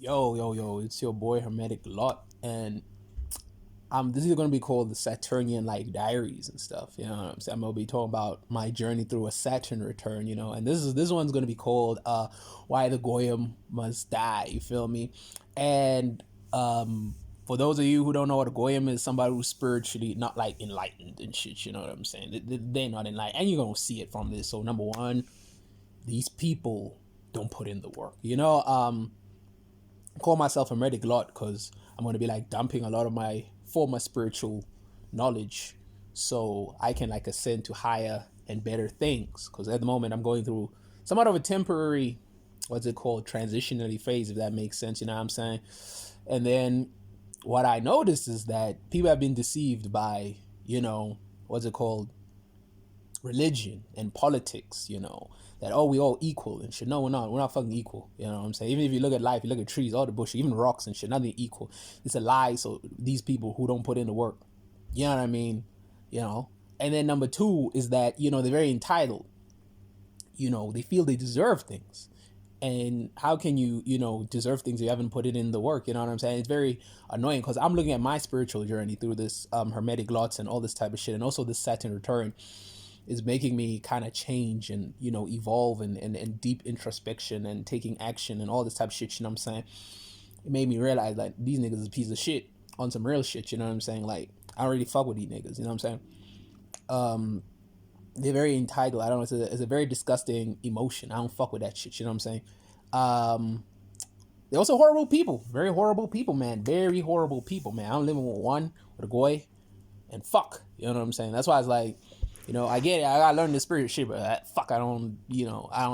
Yo, it's your boy Hermetic Lot, and this is gonna be called the Saturnian like diaries and stuff. You know what I'm saying? I'm gonna be talking about my journey through a Saturn return, and this one's gonna be called Why the Goyim Must Die, you feel me? And for those of you who don't know what a Goyim is, somebody who's spiritually not like enlightened and shit, you know what I'm saying? They're not enlightened, and you're gonna see it from this. So number one, these people don't put in the work. I call myself a medic lot because I'm going to be like dumping a lot of my former spiritual knowledge so I can like ascend to higher and better things. Because at the moment I'm going through somewhat of a temporary, what's it called, transitionary phase, if that makes sense, you know what I'm saying? And then what I noticed is that people have been deceived by, what's it called, religion and politics, that we all equal and shit. No, we're not fucking equal. You know what I'm saying? Even if you look at life, you look at trees, all the bush, even rocks and shit, nothing equal. It's a lie. So these people who don't put in the work, you know what I mean? And then number two is that, they're very entitled. They feel they deserve things. And how can you, deserve things if you haven't put it in the work? You know what I'm saying? It's very annoying because I'm looking at my spiritual journey through this hermetic lots and all this type of shit, and also this Saturn return is making me kind of change and evolve and deep introspection and taking action and all this type of shit. You know what I'm saying? It made me realize like these niggas is a piece of shit on some real shit. You know what I'm saying? Like I don't really fuck with these niggas. You know what I'm saying? They're very entitled. I don't know. It's a very disgusting emotion. I don't fuck with that shit. You know what I'm saying? They're also horrible people. Very horrible people, man. Very horrible people, man. I'm living with one with a goy and fuck. You know what I'm saying? That's why it's like, I get it. I gotta learn the spirit shit, but I don't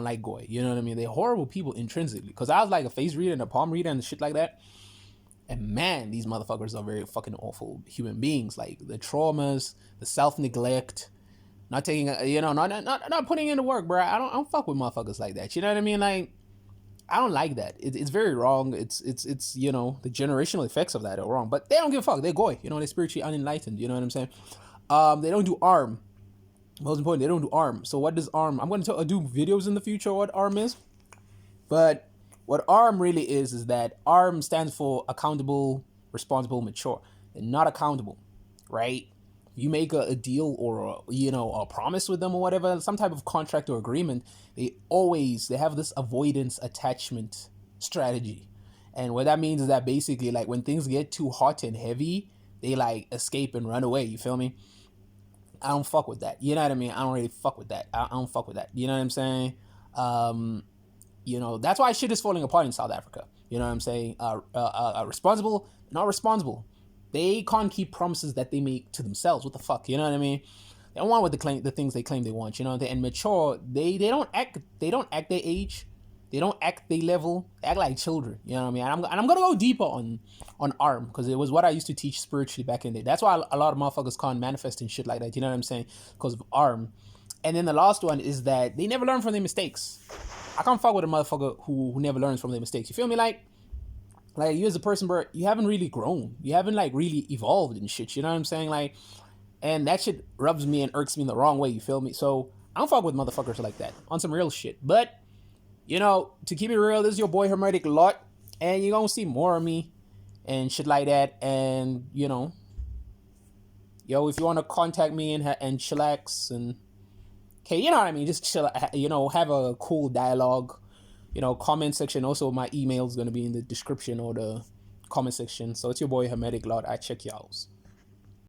like goy. You know what I mean? They're horrible people intrinsically. Cause I was like a face reader and a palm reader and shit like that. And man, these motherfuckers are very fucking awful human beings. Like the traumas, the self neglect, not taking, not putting in the work, bro. I don't fuck with motherfuckers like that. You know what I mean? Like, I don't like that. It's very wrong. It's the generational effects of that are wrong. But they don't give a fuck. They're goy. They're spiritually unenlightened. You know what I'm saying? They don't do arm. Most important, they don't do arm. So what does arm? I'm going to do videos in the future what arm is. But what arm really is that arm stands for accountable, responsible, mature. And not accountable, right? You make a deal or a promise with them or whatever, some type of contract or agreement, they have this avoidance attachment strategy. And what that means is that basically like when things get too hot and heavy, they like escape and run away. You feel me? I don't fuck with that. You know what I mean? I don't really fuck with that. I don't fuck with that. You know what I'm saying? That's why shit is falling apart in South Africa. You know what I'm saying? Responsible, not responsible. They can't keep promises that they make to themselves. What the fuck? You know what I mean? They don't want what the things they claim they want. And mature, they don't act their age. They don't act their level. They act like children. You know what I mean? And I'm gonna go deeper on ARM because it was what I used to teach spiritually back in the day. That's why a lot of motherfuckers can't manifest and shit like that. You know what I'm saying? Because of ARM. And then the last one is that they never learn from their mistakes. I can't fuck with a motherfucker who never learns from their mistakes. You feel me? Like you as a person, bro, you haven't really grown. You haven't like really evolved and shit. You know what I'm saying? Like, and that shit rubs me and irks me in the wrong way. You feel me? So I don't fuck with motherfuckers like that on some real shit. But to keep it real, this is your boy Hermetic Lot, and you're gonna see more of me and shit like that. And if you wanna contact me and chillax and okay, you know what I mean, just chill, have a cool dialogue. Comment section. Also, my email is gonna be in the description or the comment section. So it's your boy Hermetic Lot. I check y'all's.